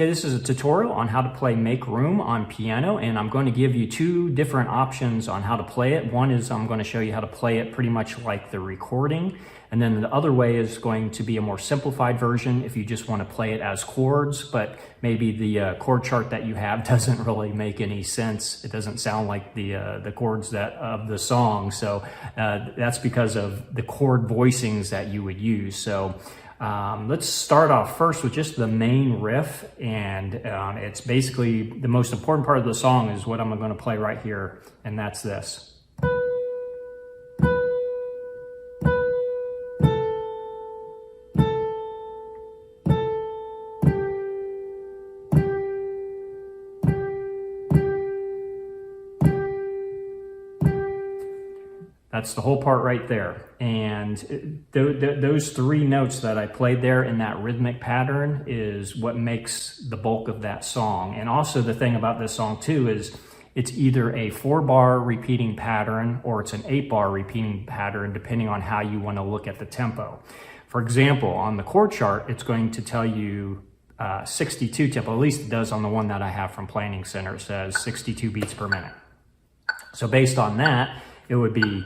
Okay, this is a tutorial on how to play Make Room on piano, and I'm going to give you two different options on how to play it. One is I'm going to show you how to play it pretty much like the recording, and then the other way is going to be a more simplified version if you just want to play it as chords, but maybe the chord chart that you have doesn't really make any sense. It doesn't sound like the chords that of the song, so that's because of the chord voicings that you would use. So let's start off first with just the main riff, and it's basically the most important part of the song is what I'm going to play right here, and that's this. That's the whole part right there. And those three notes that I played there in that rhythmic pattern is what makes the bulk of that song. And also the thing about this song too is it's either a 4-bar repeating pattern or it's an 8-bar repeating pattern, depending on how you want to look at the tempo. For example, on the chord chart, it's going to tell you 62 tempo, at least it does on the one that I have from Planning Center. It says 62 beats per minute. So based on that, it would be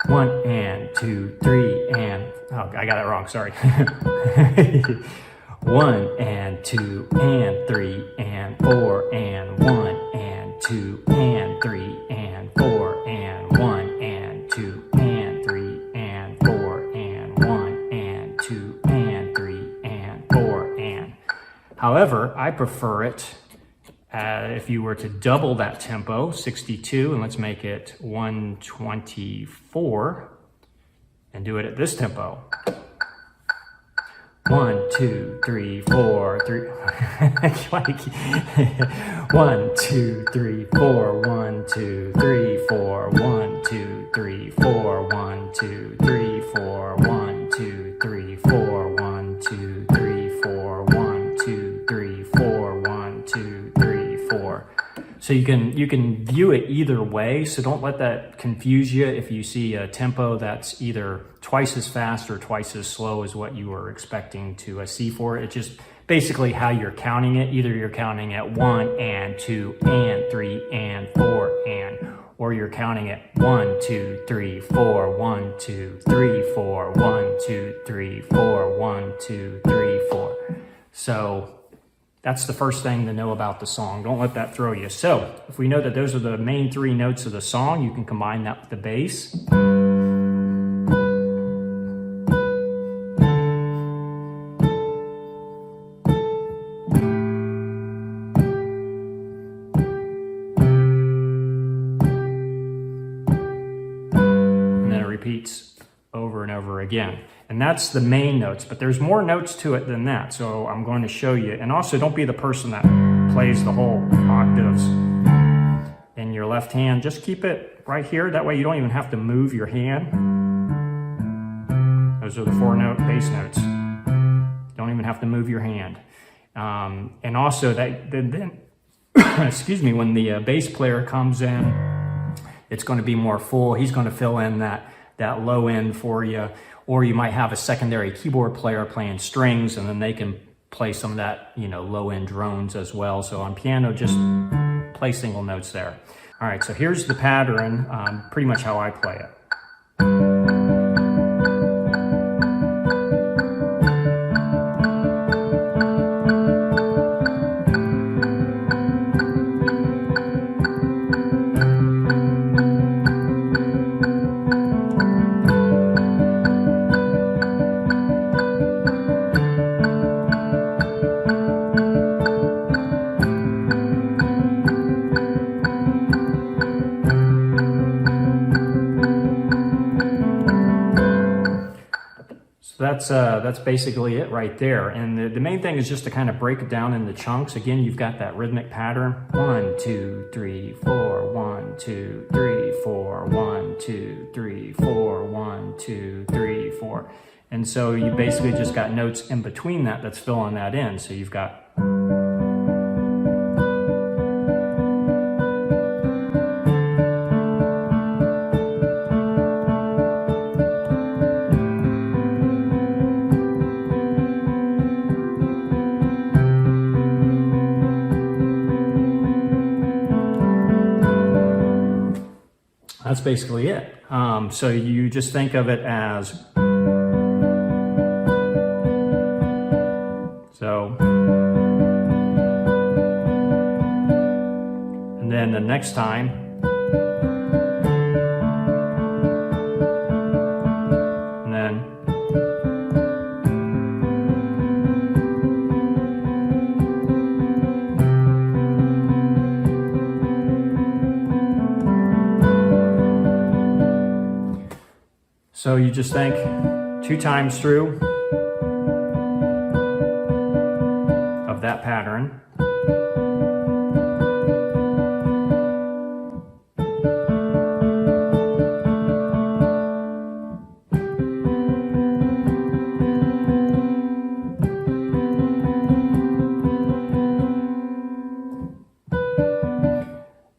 1 and 2, 3 and, oh, I got it wrong, sorry. 1 and 2 and 3 and 4 and 1 and 2 and 3 and 4 and 1 and 2 and 3 and 4 and 1 and 2 and 3 and 4 and. However, I prefer it if you were to double that tempo, 62, and let's make it 124, and do it at this tempo. 1, 2, 3, 4, 3. 1, 2, 3, 4, 1, 2, 3, 4, 1, 2, 3, 4, 1, 2, 3, 4, 1, 2, 3, 4, 1, 2, 3, 4, 1, 2, 3, 4, 1, 2, 3, 4. So you can view it either way, so don't let that confuse you if you see a tempo that's either twice as fast or twice as slow as what you were expecting to see for it. It's just basically how you're counting it. Either you're counting at 1 and 2 and 3 and 4 and, or you're counting at 1, 2, 3, 4, 1, 2, 3, 4, 1, 2, 3, 4, 1, 2, 3, 4. So that's the first thing to know about the song. Don't let that throw you. So if we know that those are the main three notes of the song, you can combine that with the bass. And then it repeats over and over again. And that's the main notes, but there's more notes to it than that. So I'm going to show you. And also don't be the person that plays the whole octaves in your left hand. Just keep it right here. That way you don't even have to move your hand. Those are the 4-note bass notes. Don't even have to move your hand. And also then excuse me, when the bass player comes in, it's going to be more full. He's going to fill in that low end for you. Or you might have a secondary keyboard player playing strings, and then they can play some of that, low-end drones as well. So on piano, just play single notes there. All right, so here's the pattern, pretty much how I play it. That's basically it right there. And the main thing is just to kind of break it down into chunks. Again, you've got that rhythmic pattern. 1, 2, 3, 4, 1, 2, 3, 4, 1, 2, 3, 4, 1, 2, 3, 4. And so you basically just got notes in between that's filling that in. So you've got That's basically it. So you just think of it as, so, and then the next time, and then, so you just think 2 times through of that pattern.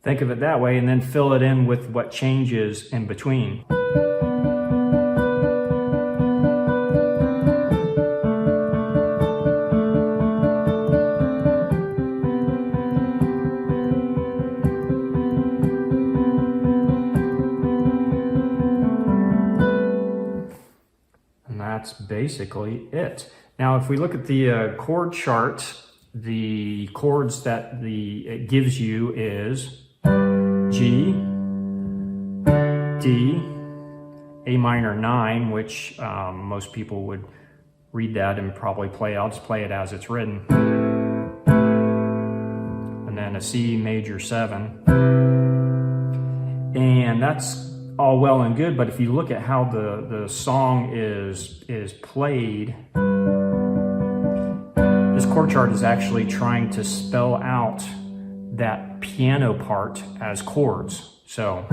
Think of it that way, and then fill it in with what changes in between. And that's basically it. Now, if we look at the chord chart, the chords that it gives you is G, D, A minor 9, which most people would read that and probably play. I'll just play it as it's written. And then a C major 7. And that's all well and good, but if you look at how the song is played, this chord chart is actually trying to spell out that piano part as chords. So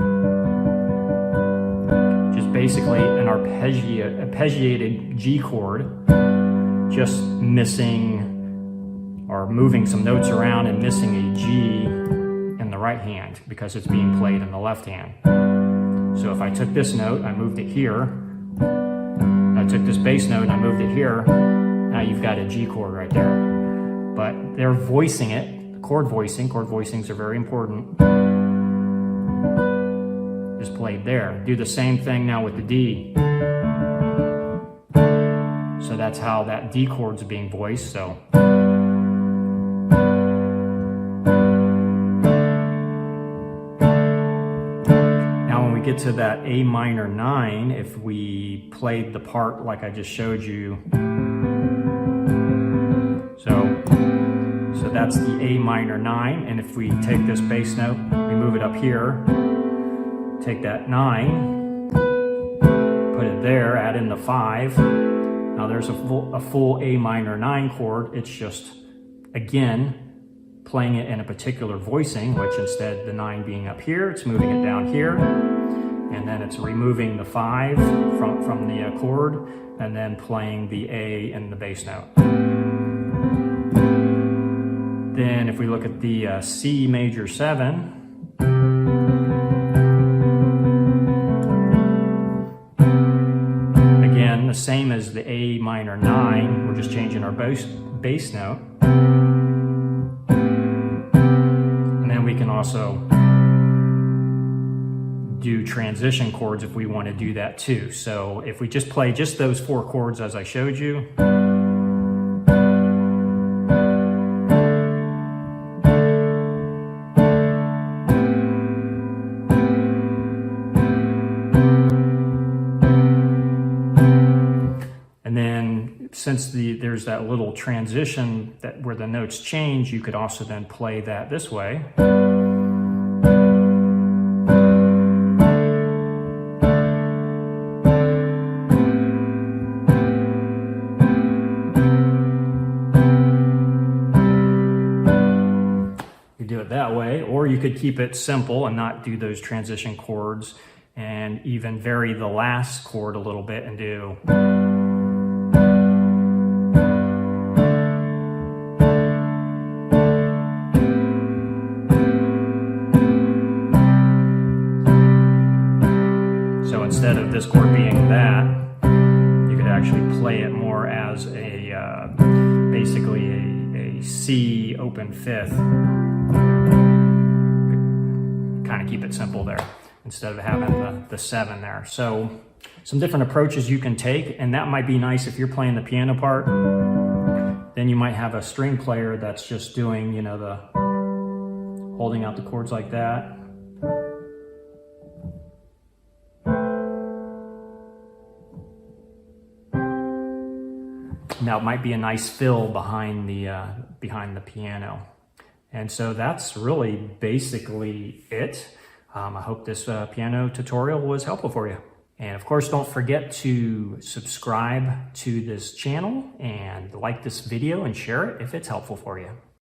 just basically an arpeggiated G chord, just missing or moving some notes around and missing a G in the right hand because it's being played in the left hand. So if I took this note, I moved it here. I took this bass note and I moved it here. Now you've got a G chord right there. But they're voicing it. Chord voicings are very important, is played there. Do the same thing now with the D. So that's how that D chord's being voiced. So now when we get to that A minor 9, if we played the part like I just showed you, so that's the A minor 9, and if we take this bass note, we move it up here, take that 9, put it there, add in the 5. Now there's a full A minor 9 chord. It's just, again, playing it in a particular voicing, which instead the 9 being up here, it's moving it down here, and then it's removing the 5 from the chord, and then playing the A in the bass note. Then if we look at the C major 7, again, the same as the A minor 9, we're just changing our bass note. And then we can also do transition chords if we want to do that too. So if we just play just those 4 chords as I showed you, since there's that little transition where the notes change, you could also then play that this way. You do it that way, or you could keep it simple and not do those transition chords and even vary the last chord a little bit and do. Instead of this chord being that, you could actually play it more as a basically a C open 5th. Kind of keep it simple there. instead of having the 7 there. So some different approaches you can take, and that might be nice if you're playing the piano part. Then you might have a string player that's just doing, you know, the holding out the chords like that. Now it might be a nice fill behind the piano. And so that's really basically it. I hope this piano tutorial was helpful for you. And of course, don't forget to subscribe to this channel and like this video and share it if it's helpful for you.